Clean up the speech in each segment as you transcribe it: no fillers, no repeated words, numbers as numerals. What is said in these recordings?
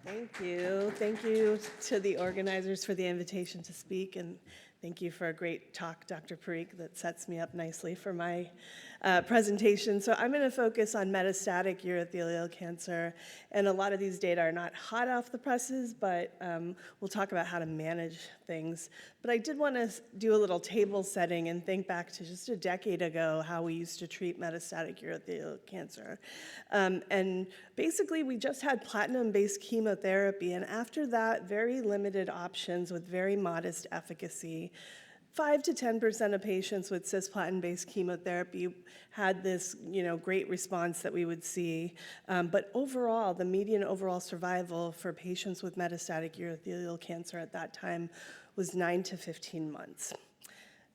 Thank you. Thank you to the organizers for the invitation to speak, and thank you for a great talk, Dr. Parikh, that sets me up nicely for my presentation. So I'm going to focus on metastatic urothelial cancer, and a lot of these data are not hot off the presses, but we'll talk about how to manage things. But I did want to do a little table setting and think back to just a decade ago how we used to treat metastatic urothelial cancer. And basically, we just had platinum-based chemotherapy, and after that, very limited options with very modest efficacy. 5 to 10% of patients with cisplatin-based chemotherapy had this, great response that we would see. But overall, the median overall survival for patients with metastatic urothelial cancer at that time was 9 to 15 months.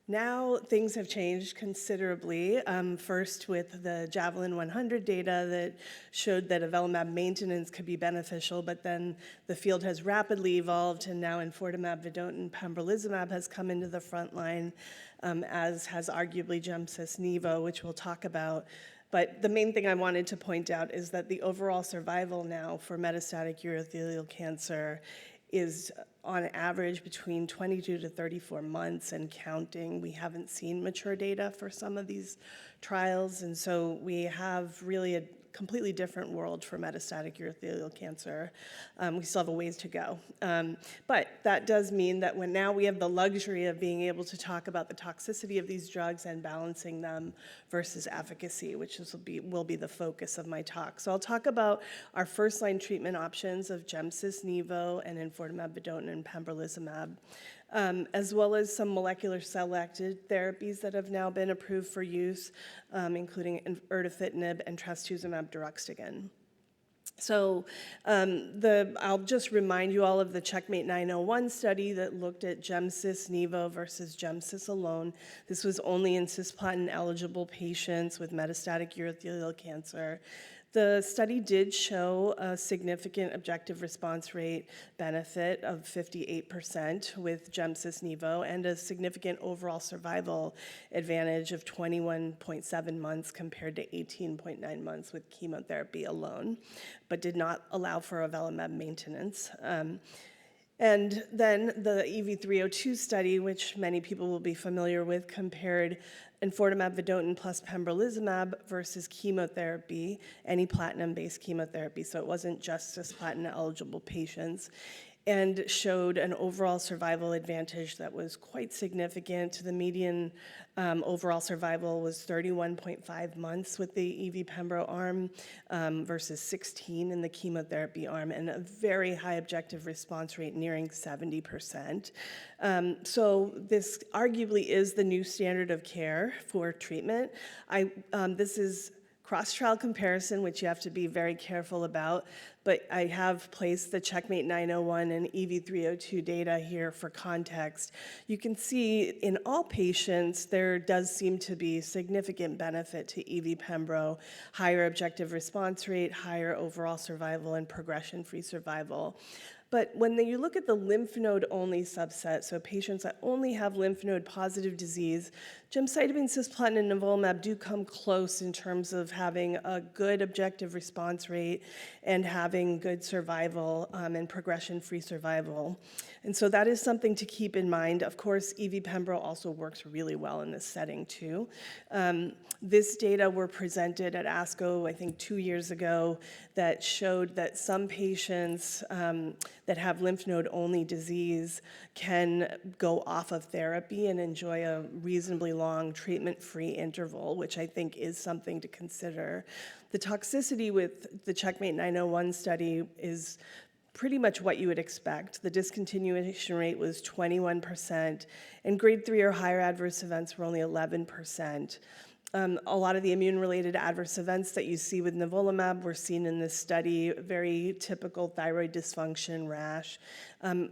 Now things have changed considerably, first with the Javelin 100 data that showed that avelumab maintenance could be beneficial, but then the field has rapidly evolved, and now enfortumab vedotin pembrolizumab has come into the front line, as has arguably gemcitabine, which we'll talk about. But the main thing I wanted to point out is that the overall survival now for metastatic urothelial cancer is on average between 22 to 34 months and counting. We haven't seen mature data for some of these trials, and so we have really a completely different world for metastatic urothelial cancer. We still have a ways to go. But that does mean that now we have the luxury of being able to talk about the toxicity of these drugs and balancing them versus efficacy, which will be the focus of my talk. So I'll talk about our first-line treatment options of gemcitabine and enfortumab vedotin and pembrolizumab, as well as some molecular cell-acted therapies that have now been approved for use, including erdafitinib and trastuzumab deruxtecan. So I'll just remind you all of the Checkmate 901 study that looked at gemcis-nivo versus gemcis alone. This was only in cisplatin-eligible patients with metastatic urothelial cancer. The study did show a significant objective response rate benefit of 58% with gemcis-nivo and a significant overall survival advantage of 21.7 months compared to 18.9 months with chemotherapy alone, but did not allow for avelumab maintenance. And then the EV302 study, which many people will be familiar with, compared enfortumab vedotin plus pembrolizumab versus chemotherapy, any platinum-based chemotherapy, so it wasn't just cisplatin-eligible patients, and showed an overall survival advantage that was quite significant. The median overall survival was 31.5 months with the EV-pembro arm versus 16 in the chemotherapy arm, and a very high objective response rate nearing 70%. So this arguably is the new standard of care for treatment. This is cross-trial comparison, which you have to be very careful about, but I have placed the Checkmate 901 and EV302 data here for context. You can see in all patients, there does seem to be significant benefit to EV-pembro, higher objective response rate, higher overall survival, and progression-free survival. But when you look at the lymph node-only subset, so patients that only have lymph node positive disease, gemcitabine, cisplatin, and nivolumab do come close in terms of having a good objective response rate and having good survival and progression-free survival. And so that is something to keep in mind. Of course, EV-pembro also works really well in this setting too. This data were presented at ASCO, I think 2 years ago, that showed that some patients that have lymph node-only disease can go off of therapy and enjoy a reasonably long treatment-free interval, which I think is something to consider. The toxicity with the Checkmate 901 study is pretty much what you would expect. The discontinuation rate was 21%, and grade 3 or higher adverse events were only 11%. A lot of the immune-related adverse events that you see with nivolumab were seen in this study, very typical thyroid dysfunction, rash,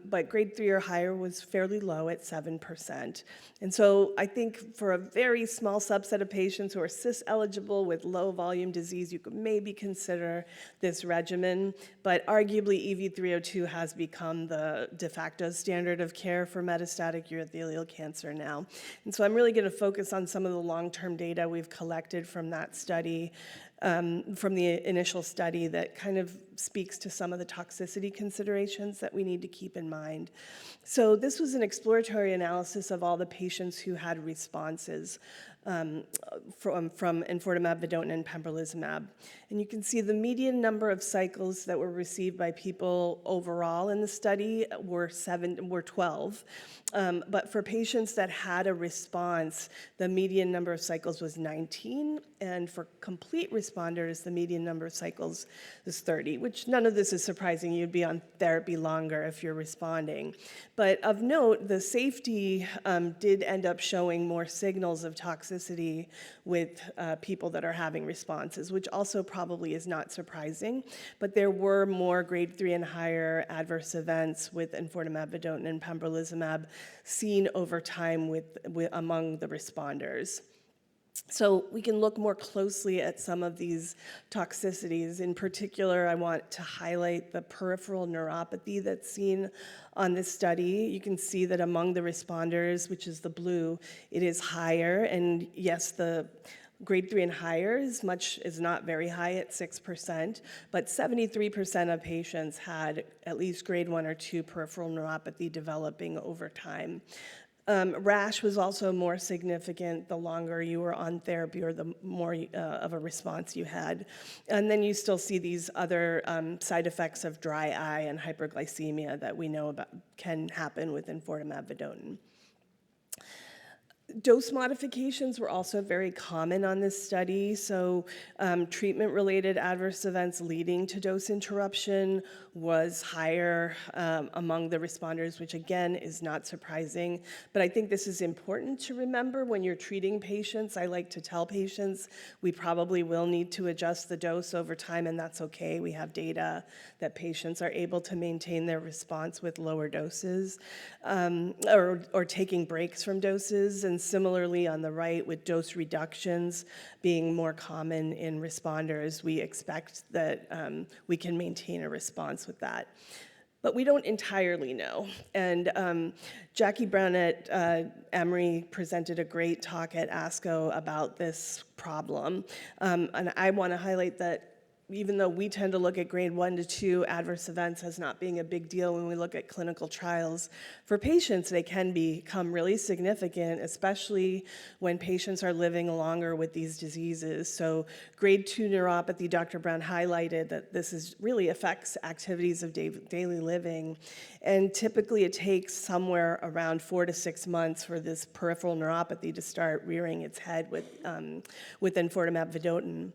but grade 3 or higher was fairly low at 7%. And so I think for a very small subset of patients who are cis-eligible with low-volume disease, you could maybe consider this regimen, but arguably EV302 has become the de facto standard of care for metastatic urothelial cancer now. And so I'm really going to focus on some of the long-term data data we've collected from that study, from the initial study, that kind of speaks to some of the toxicity considerations that we need to keep in mind. So this was an exploratory analysis of all the patients who had responses from enfortumab vedotin and pembrolizumab. And you can see the median number of cycles that were received by people overall in the study were 12. But for patients that had a response, the median number of cycles was 19. And for complete responders, the median number of cycles was 30, which none of this is surprising. You'd be on therapy longer if you're responding. But of note, the safety did end up showing more signals of toxicity with people that are having responses, which also probably is not surprising. But there were more grade 3 and higher adverse events with enfortumab vedotin and pembrolizumab seen over time among the responders. So we can look more closely at some of these toxicities. In particular, I want to highlight the peripheral neuropathy that's seen on this study. You can see that among the responders, which is the blue, it is higher. And yes, the grade 3 and higher is not very high at 6%, but 73% of patients had at least grade 1 or 2 peripheral neuropathy developing over time. Rash was also more significant the longer you were on therapy or the more of a response you had. And then you still see these other side effects of dry eye and hyperglycemia that we know about can happen with enfortumab vedotin. Dose modifications were also very common on this study. So treatment-related adverse events leading to dose interruption was higher among the responders, which again is not surprising. But I think this is important to remember when you're treating patients. I like to tell patients we probably will need to adjust the dose over time, and that's okay. We have data that patients are able to maintain their response with lower doses or taking breaks from doses. And similarly, on the right, with dose reductions being more common in responders, we expect that we can maintain a response with that. But we don't entirely know. And Jackie Brown at Emory presented a great talk at ASCO about this problem. And I want to highlight that even though we tend to look at grade 1 to 2 adverse events as not being a big deal when we look at clinical trials, for patients they can become really significant, especially when patients are living longer with these diseases. So grade 2 neuropathy, Dr. Brown highlighted that this really affects activities of daily living. And typically it takes somewhere around 4 to 6 months for this peripheral neuropathy to start rearing its head with enfortumab vedotin.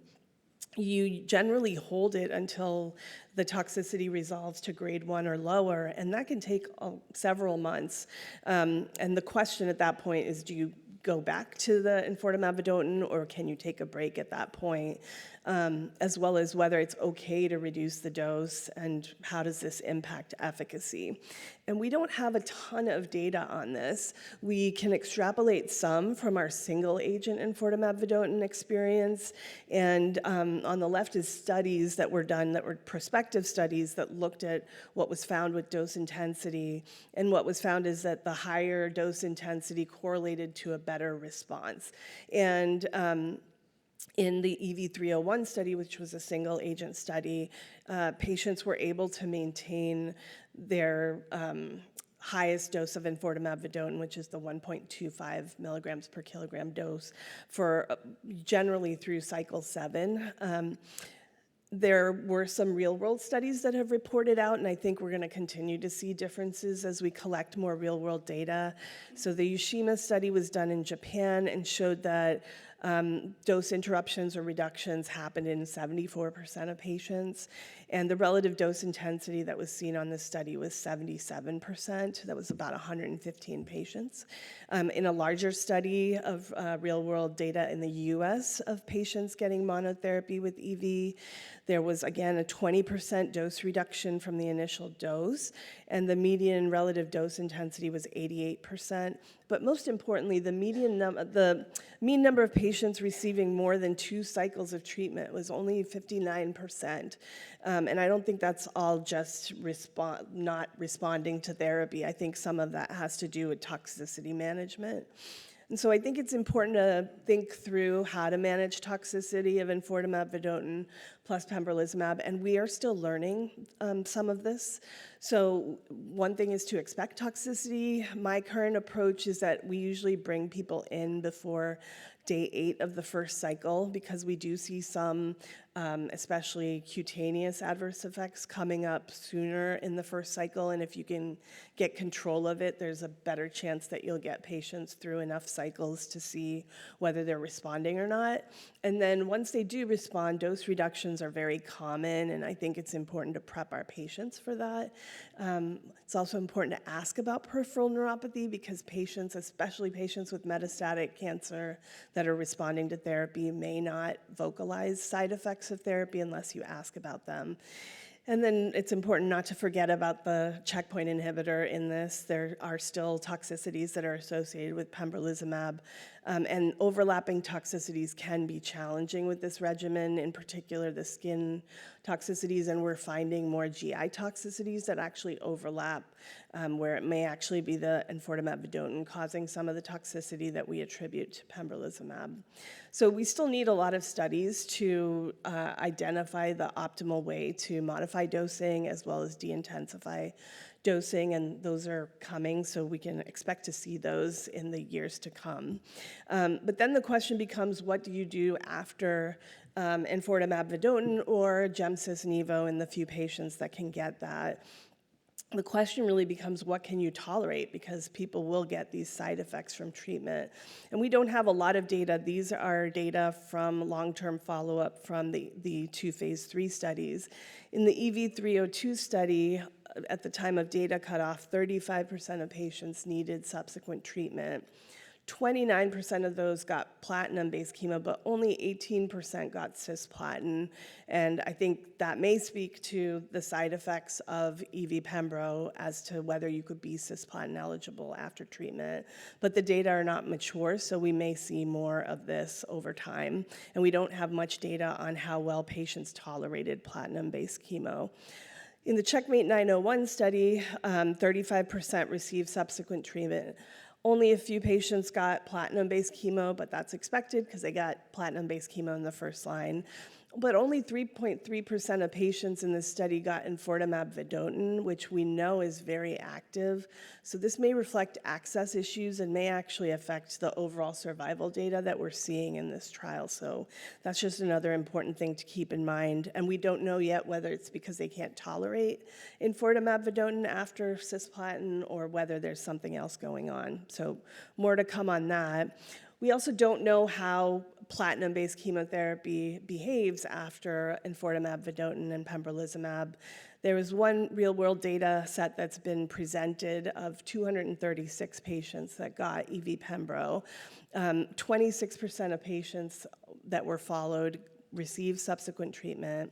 You generally hold it until the toxicity resolves to grade 1 or lower, and that can take several months. And the question at that point is, do you go back to the enfortumab vedotin, or can you take a break at that point? As well as whether it's okay to reduce the dose and how does this impact efficacy. And we don't have a ton of data on this. We can extrapolate some from our single agent enfortumab vedotin experience. And on the left is studies that were done that were prospective studies that looked at what was found with dose intensity. And what was found is that the higher dose intensity correlated to a better response. And in the EV301 study, which was a single agent study, patients were able to maintain their highest dose of enfortumab vedotin, which is the 1.25 milligrams per kilogram dose, for generally through cycle 7. There were some real-world studies that have reported out, and I think we're going to continue to see differences as we collect more real-world data. So the Yushima study was done in Japan and showed that dose interruptions or reductions happened in 74% of patients, and the relative dose intensity that was seen on this study was 77%. That was about 115 patients. In a larger study of real-world data in the US of patients getting monotherapy with EV, there was, again, a 20% dose reduction from the initial dose, and the median relative dose intensity was 88%. But most importantly, the mean number of patients receiving more than 2 cycles of treatment was only 59%. And I don't think that's all just not responding to therapy. I think some of that has to do with toxicity management. And so I think it's important to think through how to manage toxicity of enfortumab vedotin plus pembrolizumab, and we are still learning some of this. So one thing is to expect toxicity. My current approach is that we usually bring people in before day 8 of the first cycle because we do see some, especially cutaneous adverse effects coming up sooner in the first cycle. And if you can get control of it, there's a better chance that you'll get patients through enough cycles to see whether they're responding or not. And then once they do respond, dose reductions are very common, and I think it's important to prep our patients for that. It's also important to ask about peripheral neuropathy because patients, especially patients with metastatic cancer that are responding to therapy, may not vocalize side effects of therapy unless you ask about them. And then it's important not to forget about the checkpoint inhibitor in this. There are still toxicities that are associated with pembrolizumab, and overlapping toxicities can be challenging with this regimen, in particular the skin toxicities, and we're finding more GI toxicities that actually overlap, where it may actually be the enfortumab vedotin causing some of the toxicity that we attribute to pembrolizumab. So we still need a lot of studies to identify the optimal way to modify dosing as well as de-intensify dosing, and those are coming, so we can expect to see those in the years to come. But then the question becomes, what do you do after enfortumab vedotin or gemcitabine in the few patients that can get that? The question really becomes, what can you tolerate? Because people will get these side effects from treatment. And we don't have a lot of data. These are data from long-term follow-up from the 2 phase 3 studies. In the EV302 study, at the time of data cutoff, 35% of patients needed subsequent treatment. 29% of those got platinum-based chemo, but only 18% got cisplatin. And I think that may speak to the side effects of EV-pembro as to whether you could be cisplatin eligible after treatment. But the data are not mature, so we may see more of this over time. And we don't have much data on how well patients tolerated platinum-based chemo. In the Checkmate 901 study, 35% received subsequent treatment. Only a few patients got platinum-based chemo, but that's expected because they got platinum-based chemo in the first line. But only 3.3% of patients in this study got enfortumab vedotin, which we know is very active. So this may reflect access issues and may actually affect the overall survival data that we're seeing in this trial. So that's just another important thing to keep in mind. And we don't know yet whether it's because they can't tolerate enfortumab vedotin after cisplatin or whether there's something else going on. So more to come on that. We also don't know how platinum-based chemotherapy behaves after enfortumab vedotin and pembrolizumab. There was one real-world data set that's been presented of 236 patients that got EV-pembro. 26% of patients that were followed received subsequent treatment.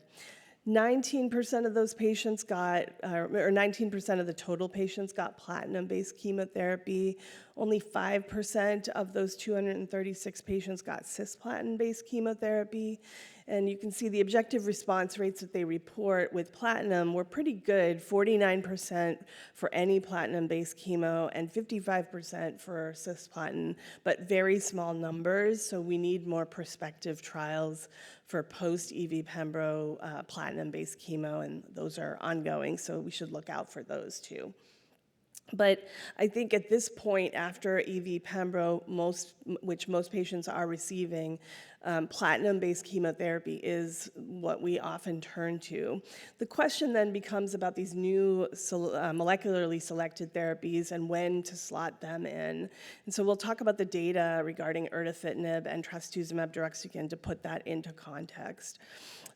19% of those patients got, or 19% of the total patients got platinum-based chemotherapy. Only 5% of those 236 patients got cisplatin-based chemotherapy. And you can see the objective response rates that they report with platinum were pretty good, 49% for any platinum-based chemo and 55% for cisplatin, but very small numbers, so we need more prospective trials for post-EV-pembro platinum-based chemo, and those are ongoing, so we should look out for those too. But I think at this point, after EV-pembro, which most patients are receiving, platinum-based chemotherapy is what we often turn to. The question then becomes about these new molecularly selected therapies and when to slot them in. And so we'll talk about the data regarding erdafitinib and trastuzumab deruxtecan to put that into context.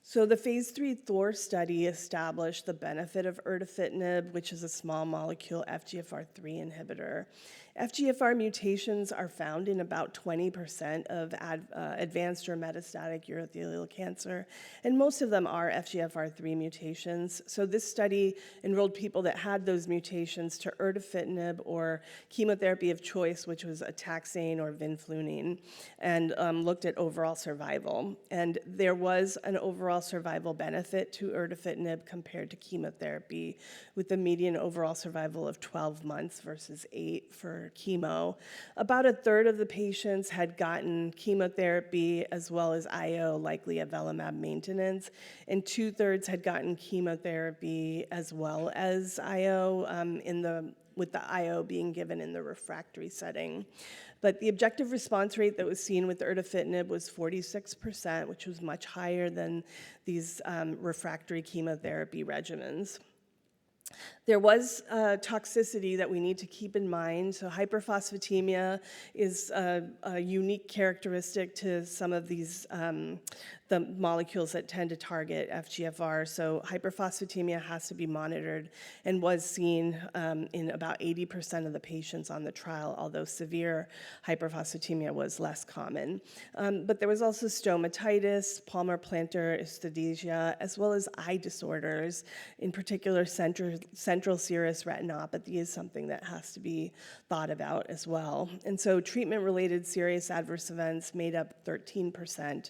So the phase 3 Thor study established the benefit of erdafitinib, which is a small molecule FGFR3 inhibitor. FGFR mutations are found in about 20% of advanced or metastatic urothelial cancer, and most of them are FGFR3 mutations. So this study enrolled people that had those mutations to erdafitinib or chemotherapy of choice, which was a taxane or vinflunine, and looked at overall survival. And there was an overall survival benefit to erdafitinib compared to chemotherapy, with the median overall survival of 12 months versus 8 for for chemo. About a third of the patients had gotten chemotherapy as well as IO, likely avelumab maintenance, and 2/3 had gotten chemotherapy as well as IO with the IO being given in the refractory setting. But the objective response rate that was seen with erdafitinib was 46%, which was much higher than these refractory chemotherapy regimens. There was toxicity that we need to keep in mind. So hyperphosphatemia is a unique characteristic to some of these the molecules that tend to target FGFR. So hyperphosphatemia has to be monitored and was seen in about 80% of the patients on the trial, although severe hyperphosphatemia was less common. But there was also stomatitis, palmar-plantar esthetisia, as well as eye disorders, in particular central serous retinopathy is something that has to be thought about as well. And so treatment-related serious adverse events made up 13%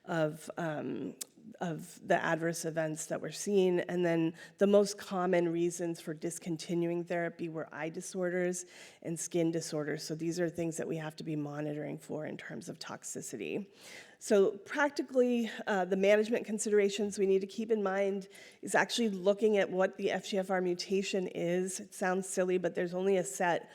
of the adverse events that were seen. And then the most common reasons for discontinuing therapy were eye disorders and skin disorders. So these are things that we have to be monitoring for in terms of toxicity. So practically, the management considerations we need to keep in mind is actually looking at what the FGFR mutation is. It sounds silly, but there's only a set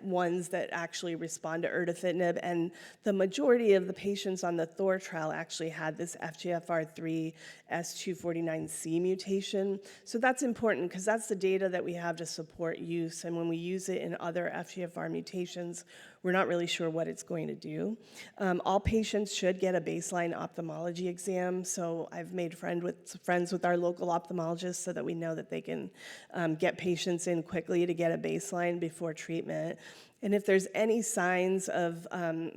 ones that actually respond to erdafitinib, and the majority of the patients on the Thor trial actually had this FGFR3 S249C mutation. So that's important because that's the data that we have to support use, and when we use it in other FGFR mutations, we're not really sure what it's going to do. All patients should get a baseline ophthalmology exam. So I've made friends with our local ophthalmologist so that we know that they can get patients in quickly to get a baseline before treatment. And if there's any signs of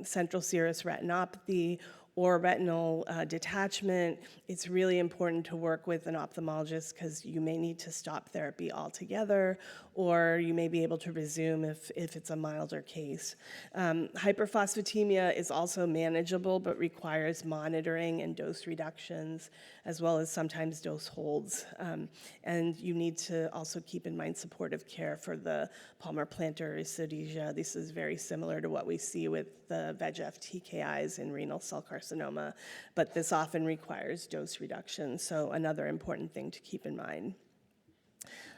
central serous retinopathy or retinal detachment, it's really important to work with an ophthalmologist because you may need to stop therapy altogether, or you may be able to resume if it's a milder case. Hyperphosphatemia is also manageable, but requires monitoring and dose reductions, as well as sometimes dose holds. And you need to also keep in mind supportive care for the palmar-plantar esthetisia. This is very similar to what we see with the VEGF TKIs in renal cell carcinoma, but this often requires dose reduction, so another important thing to keep in mind.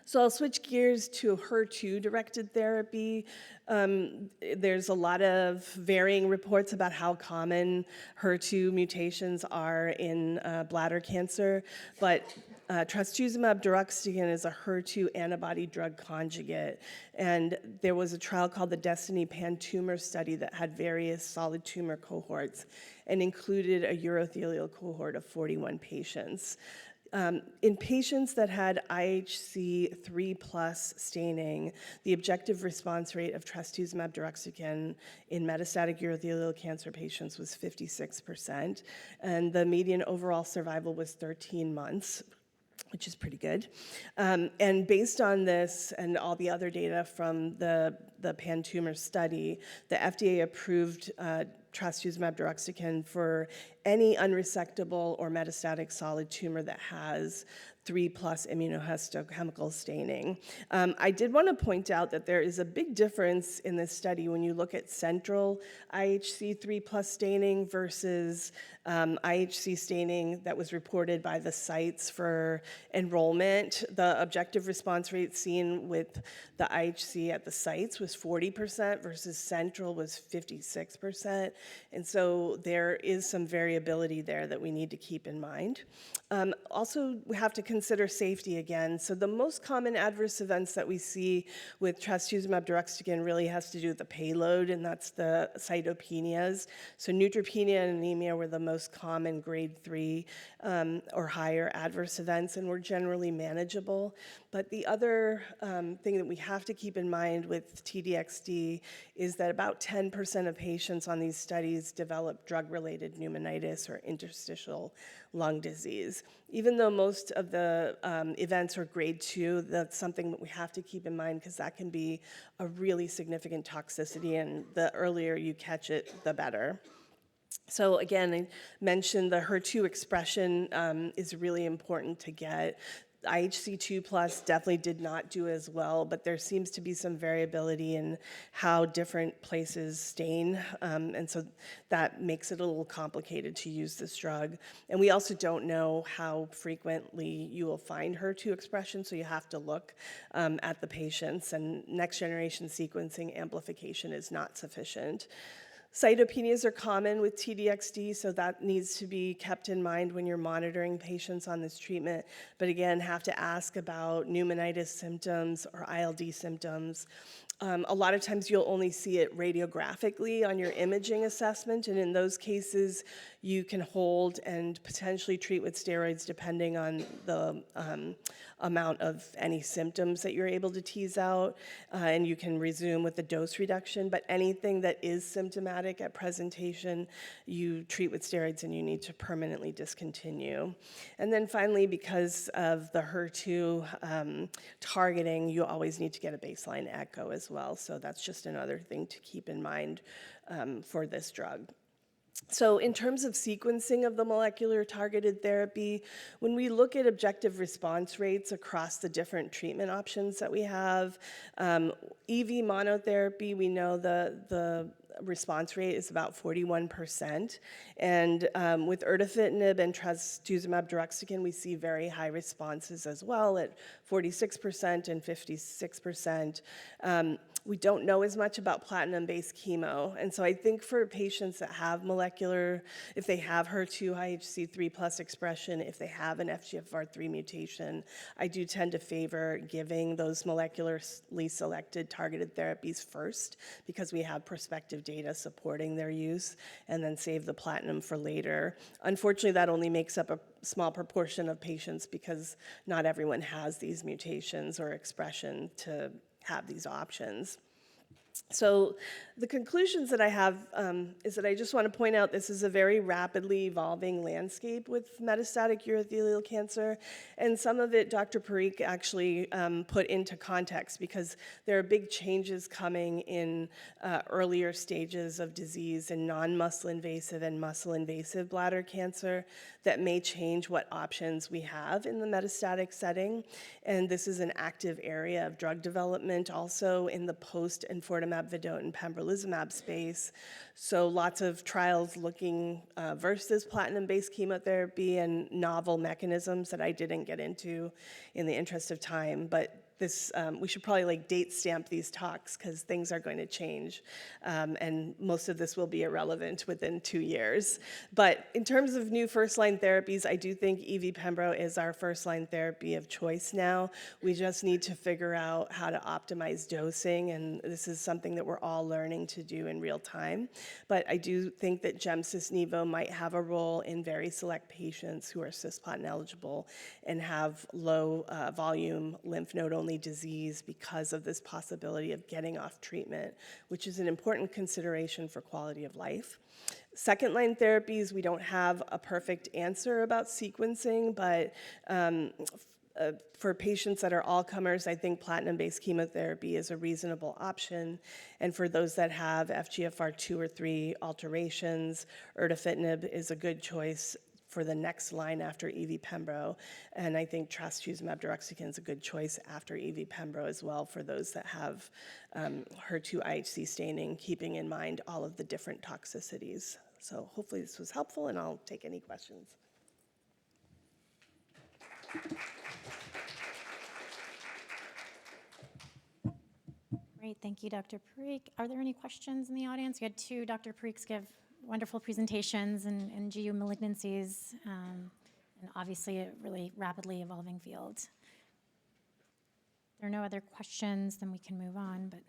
So I'll switch gears to HER2-directed therapy. There's a lot of varying reports about how common HER2 mutations are in bladder cancer, but trastuzumab deruxtecan is a HER2 antibody drug conjugate, and there was a trial called the Destiny Pan-Tumor study that had various solid tumor cohorts and included a urothelial cohort of 41 patients. In patients that had IHC 3+ staining, the objective response rate of trastuzumab deruxtecan in metastatic urothelial cancer patients was 56%, and the median overall survival was 13 months, which is pretty good. And based on this and all the other data from the pan-tumor study, the FDA approved trastuzumab deruxtecan for any unresectable or metastatic solid tumor that has 3+ immunohistochemical staining. I did want to point out that there is a big difference in this study when you look at central IHC 3+ staining versus IHC staining that was reported by the sites for enrollment. The objective response rate seen with the IHC at the sites was 40% versus central was 56%. And so there is some variability there that we need to keep in mind. Also, we have to consider safety again. So the most common adverse events that we see with trastuzumab deruxtecan really has to do with the payload, and that's the cytopenias. So neutropenia and anemia were the most common grade 3 or higher adverse events, and were generally manageable. But the other thing that we have to keep in mind with TDXD is that about 10% of patients on these studies develop drug-related pneumonitis or interstitial lung disease. Even though most of the events are grade 2, that's something that we have to keep in mind because that can be a really significant toxicity, and the earlier you catch it, the better. So again, I mentioned the HER2 expression is really important to get. IHC2 plus definitely did not do as well, but there seems to be some variability in how different places stain, and so that makes it a little complicated to use this drug. And we also don't know how frequently you will find HER2 expression, so you have to look at the patients, and next generation sequencing amplification is not sufficient. Cytopenias are common with TDXD, so that needs to be kept in mind when you're monitoring patients on this treatment. But again, have to ask about pneumonitis symptoms or ILD symptoms. A lot of times you'll only see it radiographically on your imaging assessment, and in those cases, you can hold and potentially treat with steroids depending on the amount of any symptoms that you're able to tease out, and you can resume with the dose reduction. But anything that is symptomatic at presentation, you treat with steroids and you need to permanently discontinue. And then finally, because of the HER2 targeting, you always need to get a baseline echo as well. So that's just another thing to keep in mind for this drug. So in terms of sequencing of the molecular targeted therapy, when we look at objective response rates across the different treatment options that we have, EV monotherapy, we know the response rate is about 41%. And with erdafitinib and trastuzumab deruxtecan, we see very high responses as well at 46% and 56%. We don't know as much about platinum-based chemo. And so I think for patients that have molecular, if they have HER2 IHC3 plus expression, if they have an FGFR3 mutation, I do tend to favor giving those molecularly selected targeted therapies first, because we have prospective data supporting their use, and then save the platinum for later. Unfortunately, that only makes up a small proportion of patients because not everyone has these mutations or expression to have these options. So the conclusions that I have is that I just want to point out this is a very rapidly evolving landscape with metastatic urothelial cancer, and some of it Dr. Parikh actually put into context, because there are big changes coming in earlier stages of disease in non-muscle invasive and muscle invasive bladder cancer that may change what options we have in the metastatic setting. And this is an active area of drug development also in the post-enfortumab vedotin pembrolizumab space. So lots of trials looking versus platinum-based chemotherapy and novel mechanisms that I didn't get into in the interest of time. But this, we should probably like date stamp these talks, because things are going to change, and most of this will be irrelevant within 2 years. But in terms of new first-line therapies, I do think EV Pembro is our first-line therapy of choice now. We just need to figure out how to optimize dosing, and this is something that we're all learning to do in real time. But I do think that gemcitabine might have a role in very select patients who are cisplatin eligible and have low volume lymph node only disease because of this possibility of getting off treatment, which is an important consideration for quality of life. Second-line therapies, we don't have a perfect answer about sequencing, but for patients that are all comers, I think platinum-based chemotherapy is a reasonable option. And for those that have FGFR2 or 3 alterations, erdafitinib is a good choice for the next line after EV Pembro. And I think trastuzumab deruxtecan is a good choice after EV Pembro as well for those that have HER2 IHC staining, keeping in mind all of the different toxicities. So hopefully this was helpful, and I'll take any questions. Great, thank you, Dr. Parikh. Are there any questions in the audience? We had two Dr. Parikhs give wonderful presentations in GU malignancies, and obviously a really rapidly evolving field. If there are no other questions, then we can move on, but